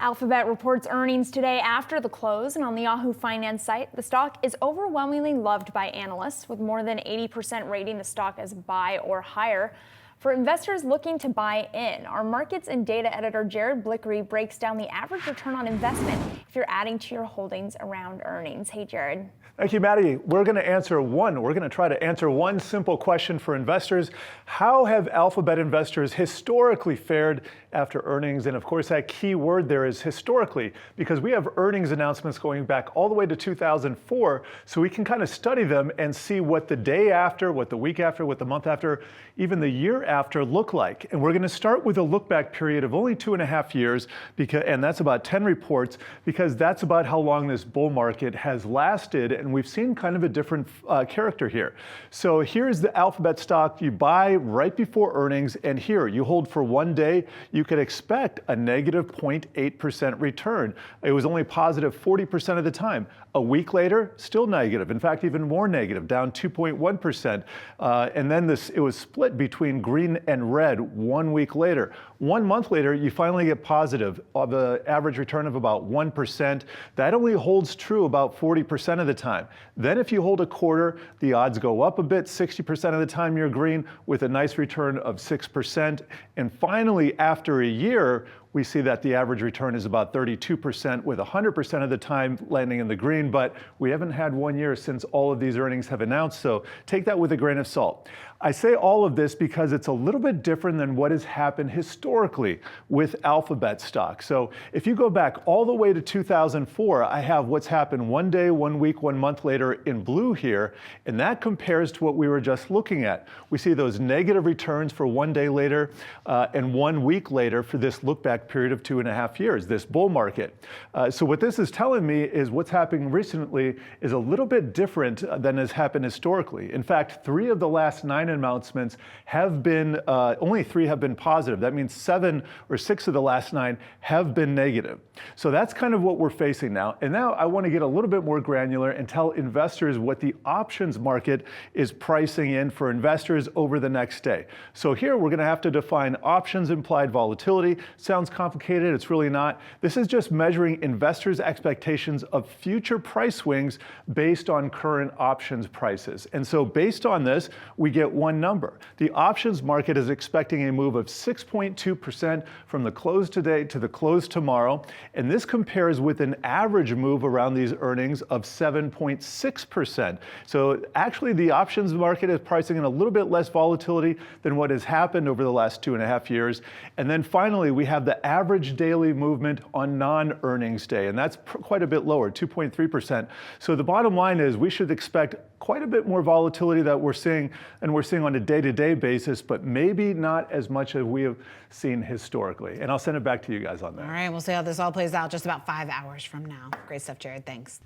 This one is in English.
Alphabet reports earnings today after the close, and on the Yahoo Finance site, the stock is overwhelmingly loved by analysts, with more than 80% rating the stock as buy or higher. For investors looking to buy in, our markets and data editor Jared Blikre breaks down the average return on investment if you're adding to your holdings around earnings. Hey, Jared. Thank you, Maddie. We're going to try to answer one simple question for investors. How have Alphabet investors historically fared after earnings? And of course, that key word there is historically, because we have earnings announcements going back all the way to 2004, so we can kind of study them and see what the day after, what the week after, what the month after, even the year after look like. And we're going to start with a look back period of only 2.5 years, and that's about 10 reports, because that's about how long this bull market has lasted. And we've seen kind of a different character here. So here's the Alphabet stock you buy right before earnings, and here you hold for one day. You could expect a negative 0.8% return. It was only positive 40% of the time. A week later, still negative. In fact, even more negative, down 2.1%. And then it was split between green and red 1 week later. 1 month later, you finally get positive of an average return of about 1%. That only holds true about 40% of the time. Then if you hold a quarter, the odds go up a bit. 60% of the time you're green with a nice return of 6%. And finally, after a year, we see that the average return is about 32%, with 100% of the time landing in the green, but we haven't had 1 year since all of these earnings have announced, so take that with a grain of salt. I say all of this because it's a little bit different than what has happened historically with Alphabet stock. So if you go back all the way to 2004, I have what's happened 1 day, 1 week, 1 month later in blue here, and that compares to what we were just looking at. We see those negative returns for 1 day later and 1 week later for this look back period of 2.5 years, this bull market. So what this is telling me is what's happening recently is a little bit different than has happened historically. In fact, 3 of the last 9 announcements have been, only 3 have been positive. That means 7 or 6 of the last 9 have been negative. So that's kind of what we're facing now. And now I want to get a little bit more granular and tell investors what the options market is pricing in for investors over the next day. So here we're going to have to define options implied volatility. Sounds complicated, it's really not. This is just measuring investors' expectations of future price swings based on current options prices. And so based on this, we get one number. The options market is expecting a move of 6.2% from the close today to the close tomorrow. And this compares with an average move around these earnings of 7.6%. So actually the options market is pricing in a little bit less volatility than what has happened over the last 2.5 years. And then finally, we have the average daily movement on non-earnings day, and that's quite a bit lower, 2.3%. So the bottom line is we should expect quite a bit more volatility that we're seeing on a day-to-day basis, but maybe not as much as we have seen historically. And I'll send it back to you guys on that. All right, we'll see how this all plays out just about 5 hours from now. Great stuff, Jared. Thanks.